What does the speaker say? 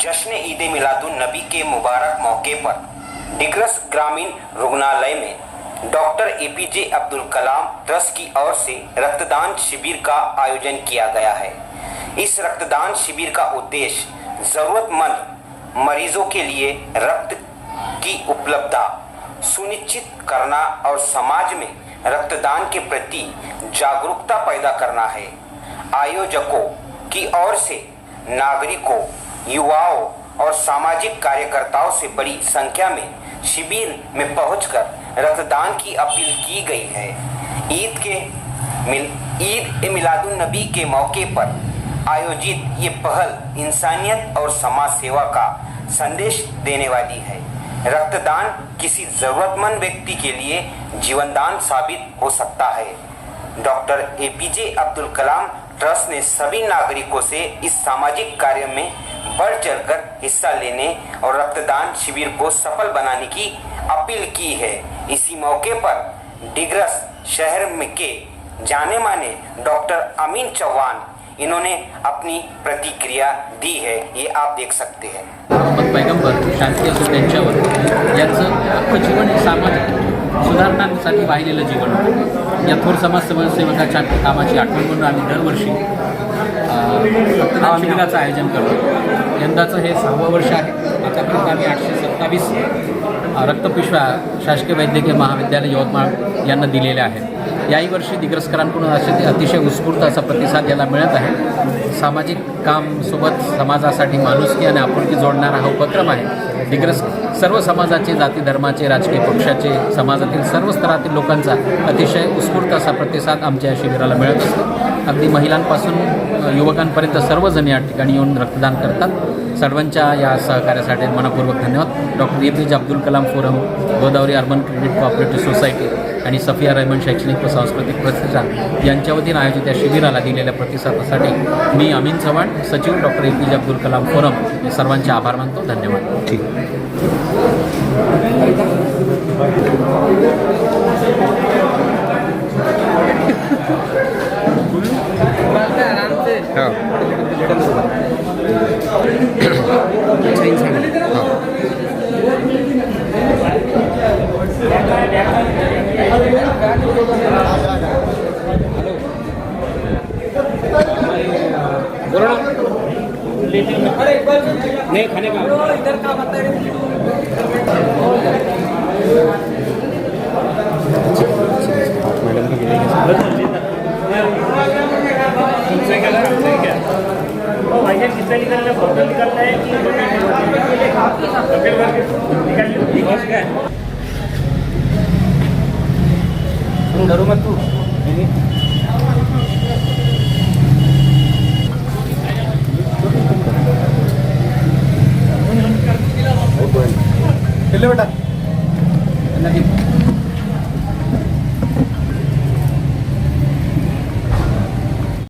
जश्न ईद मिलादुन नबी के मुबारक मौके पर डिग्रस ग्रामीण रुग्णालय में doctor APJ Abdul Kalam trust की ओर से रक्तदान शिविर का आयोजन किया गया है। इस रक्तदान शिविर का उद्देश्य जरूरतमंद मरीजों के लिए रक्त की उपलब्धता सुनिश्चित करना और समाज में रक्तदान के प्रति जागरूकता पैदा करना है। आयोजकों की ओर से नागरिकों, युवाओं और सामाजिक कार्यकर्ताओं से बड़ी संख्या में शिविर में पहुंचकर रक्तदान की अपील की गई है। ईद मिलादुन नबी के मौके पर आयोजित ये पहल इंसानियत और समाज सेवा का संदेश देने वाली है। रक्तदान किसी जरूरतमंद व्यक्ति के लिए जीवनदान साबित हो सकता है। Doctor APJ Abdul Kalam trust ने सभी नागरिकों से इस सामाजिक कार्य में बढ़ चढ़कर हिस्सा लेने और रक्तदान शिविर को सफल बनाने की अपील की है। इसी मौके पर डिग्रस शहर के जाने माने डॉक्टर अमीन चौहान इन्होंने अपनी प्रतिक्रिया दी है, ये आप देख सकते हैं। मोहम्मद पैगंबर शांती असो त्यांच्यावर यांचं अख्खं जीवन हे सामाजिक सुधारणांसाठी वाहिलेलं जीवन होतं। या थोर समाजसेवकाच्या कामाची आठवण म्हणून आम्ही दरवर्षी रक्तदान शिबिराचं आयोजन करतो। यंदाचं हे 6वं वर्ष आहे। आतापर्यंत आम्ही 827 रक्तपिशव्या शासकीय वैद्यकीय महाविद्यालय यवतमाळ यांना दिलेल्या आहेत। याही वर्षी दिग्रसकरांकडून अतिशय उत्स्फूर्त असा प्रतिसाद याला मिळत आहे। सामाजिक काम सोबत समाजासाठी माणुसकी आणि आपुलकी जोडणारा हा उपक्रम आहे। दिग्रस सर्व समाजाचे, जाती धर्माचे, राजकीय पक्षाचे, समाजातील सर्व स्तरातील लोकांचा अतिशय उत्स्फूर्त असा प्रतिसाद आमच्या शिबिराला मिळत असतो। अगदी महिलांपासून युवकांपर्यंत सर्वजण या ठिकाणी येऊन रक्तदान करतात। सर्वांच्या या सहकार्यासाठी मनपूर्वक धन्यवाद। Doctor APJ Abdul Kalam forum, Godavari urban credit cooperative society आणि सफिया रहमान शैक्षणिक व सांस्कृतिक प्रतिष्ठान यांच्या वतीनं आयोजित या शिबिराला दिलेल्या प्रतिसादासाठी मी अमीन चव्हाण, सचिव doctor APJ Abdul Kalam forum हे सर्वांचे आभार मानतो। धन्यवाद। ठीक नहीं खाने का इधर का बता कितना निकलना फोटो निकलना है कि डरो मत तू बेटा